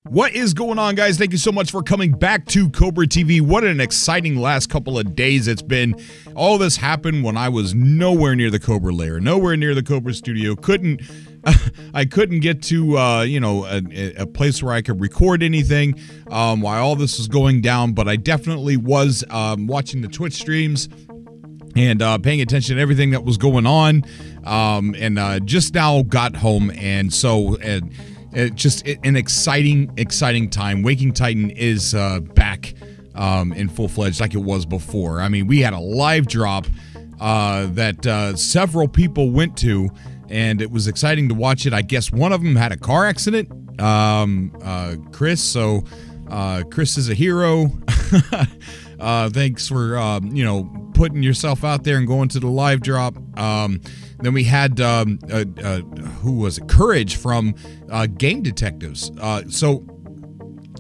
What is going on, guys? Thank you so much for coming back to Cobra TV. What an exciting last couple of days it's been. All this happened when I was nowhere near the Cobra lair, nowhere near the Cobra studio. I couldn't get to a place where I could record anything while all this was going down, but I definitely was watching the Twitch streams and paying attention to everything that was going on, and just now got home, and so just an exciting time. Waking Titan is back in full-fledged like it was before. I mean, we had a live drop that several people went to, and it was exciting to watch it. I guess one of them had a car accident, Chris, so Chris is a hero. Thanks for putting yourself out there and going to the live drop. Then we had who was it? Courage from Game Detectives.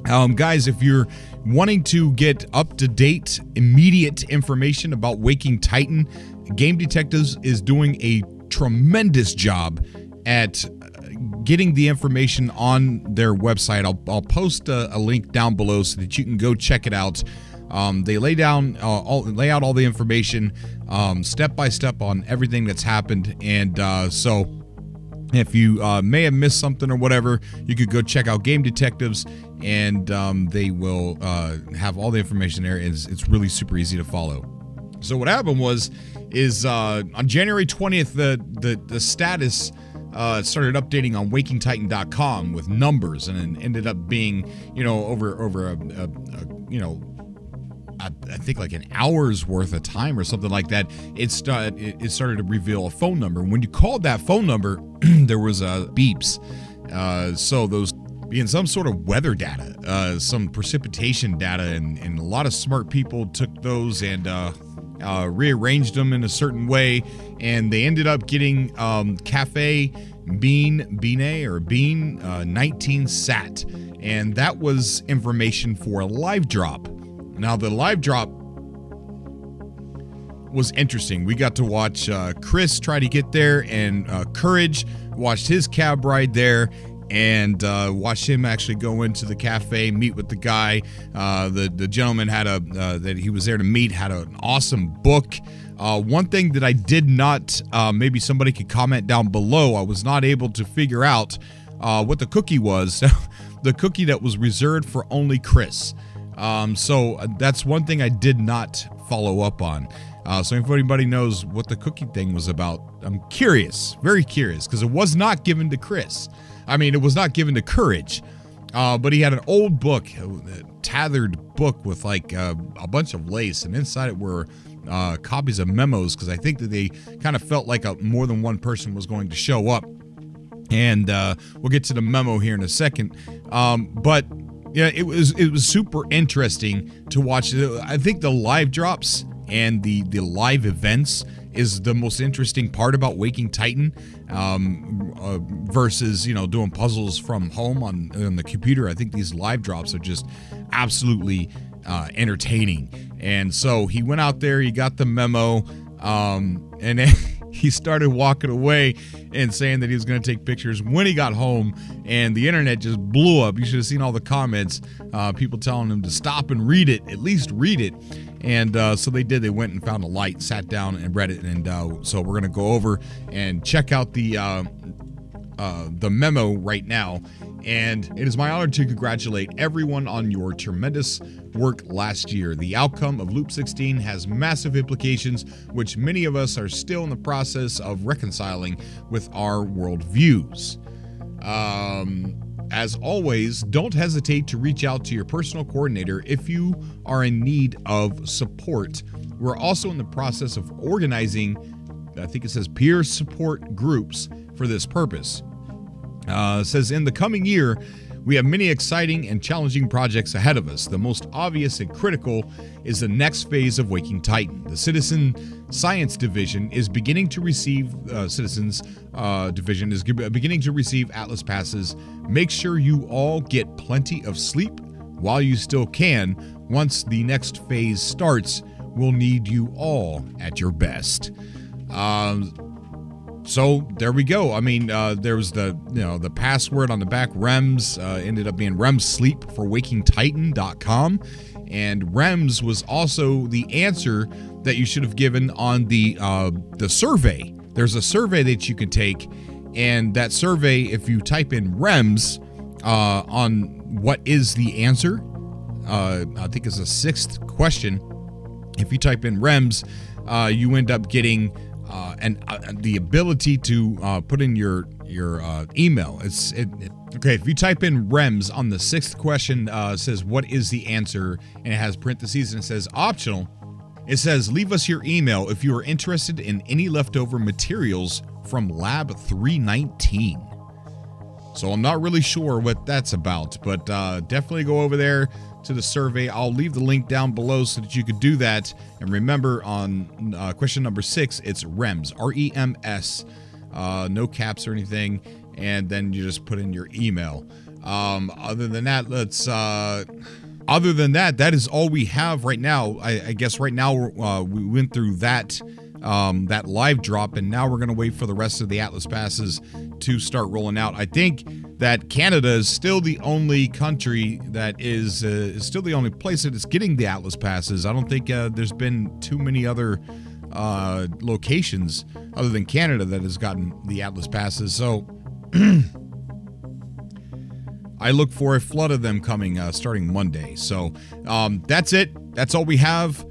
Guys, if you're wanting to get up-to-date, immediate information about Waking Titan, Game Detectives is doing a tremendous job at getting the information on their website. I'll post a link down below so that you can go check it out. They lay out all the information step by step on everything that's happened, and so if you may have missed something or whatever, you could go check out Game Detectives, and they will have all the information there. It's really super easy to follow. So what happened is on January 20th, the status started updating on WakingTitan.com with numbers, and it ended up being over I think like an hour's worth of time or something like that. It started to reveal a phone number. When you called that phone number, there was beeps. So those being some sort of weather data, some precipitation data, and a lot of smart people took those and rearranged them in a certain way, and they ended up getting Cafe Bean 19 Sat, and that was information for a live drop. Now, the live drop was interesting. We got to watch Chris try to get there, and Courage watched his cab ride there, and watched him actually go into the cafe, meet with the guy. The gentleman had that he was there to meet had an awesome book. One thing that I did not, maybe somebody could comment down below, I was not able to figure out what the cookie was. The cookie that was reserved for only Chris. So that's one thing I did not follow up on. So if anybody knows what the cookie thing was about, I'm curious, very curious, because it was not given to Chris. I mean, it was not given to Courage, but he had an old book, a tethered book with like a bunch of lace, and inside it were copies of memos, because I think that they kind of felt like more than one person was going to show up. And we'll get to the memo here in a second. But yeah, it was super interesting to watch. I think the live drops and the live events is the most interesting part about Waking Titan, versus doing puzzles from home on the computer. I think these live drops are just absolutely entertaining. And so he went out there, he got the memo, and then he started walking away and saying that he was going to take pictures when he got home, and the internet just blew up. You should have seen all the comments, people telling him to stop and read it, at least read it. And so they did. They went and found a light, sat down and read it, and so we're going to go over and check out the memo right now. And it is my honor to congratulate everyone on your tremendous work last year. The outcome of Loop 16 has massive implications, which many of us are still in the process of reconciling with our worldviews. As always, don't hesitate to reach out to your personal coordinator if you are in need of support. We're also in the process of organizing, I think it says, peer support groups for this purpose. It says, in the coming year, we have many exciting and challenging projects ahead of us. The most obvious and critical is the next phase of Waking Titan. The Citizen Science Division is beginning to receive beginning to receive Atlas passes. Make sure you all get plenty of sleep while you still can. Once the next phase starts, we'll need you all at your best. So there we go. I mean, there was the the password on the back. REMS ended up being REM sleep for wakingtitan.com, and REMS was also the answer that you should have given on the survey. There's a survey that you can take, and that survey, if you type in REMS on what is the answer, I think it's the 6th question. If you type in REMS, you end up getting the ability to put in your email. Okay, if you type in REMS on the 6th question, it says what is the answer, and it has parentheses and it says optional. It says leave us your email if you are interested in any leftover materials from Lab 319. So I'm not really sure what that's about, but definitely go over there to the survey. I'll leave the link down below so that you could do that. And remember, on question number 6, it's REMS, R-E-M-S, no caps or anything, and then you just put in your email. Other than that, that is all we have right now. I guess right now we went through that live drop, and now we're going to wait for the rest of the Atlas passes to start rolling out. I think that Canada is still the only country that is still the only place that is getting the Atlas passes. I don't think there's been too many other locations other than Canada that has gotten the Atlas passes. So I look for a flood of them coming starting Monday. So that's it. That's all we have.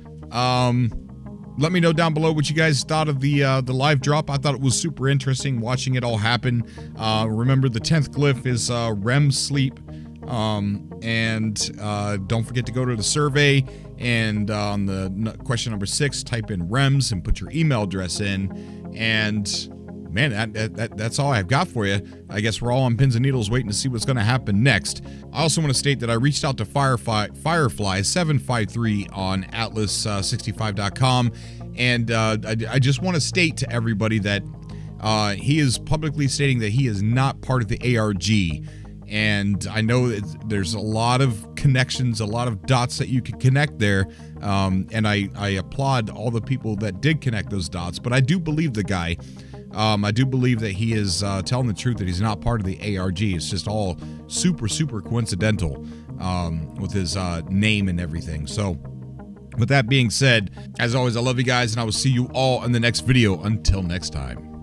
Let me know down below what you guys thought of the live drop. I thought it was super interesting watching it all happen. Remember, the 10th glyph is REM sleep. And don't forget to go to the survey, and on the question number 6, type in REMS and put your email address in. And man, that's all I've got for you. I guess we're all on pins and needles waiting to see what's going to happen next. I also want to state that I reached out to Firefly753 on Atlas65.com, and I just want to state to everybody that he is publicly stating that he is not part of the ARG. And I know that there's a lot of connections, a lot of dots that you can connect there, and I applaud all the people that did connect those dots. But I do believe the guy. I do believe that he is telling the truth, that he's not part of the ARG. It's just all super, super coincidental with his name and everything. So with that being said, as always, I love you guys, and I will see you all in the next video. Until next time.